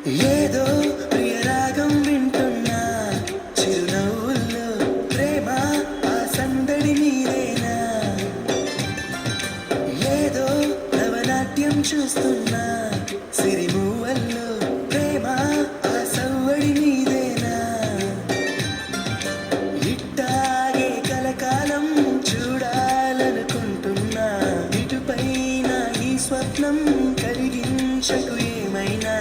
ఏదో ప్రియరాగం వింటున్నా చిరునవ్వుల్లో ప్రేమ ఆ సందడి నీదేనా ఏదో నవనాట్యం చూస్తున్నా సిరిమూవల్లో ప్రేమ ఆ సవ్వడి నీదేనా ఇట్టాగే కలకాలం చూడాలనుకుంటున్నా ఇటుపైన ఈ స్వప్నం కలిగించకు ఏమైనా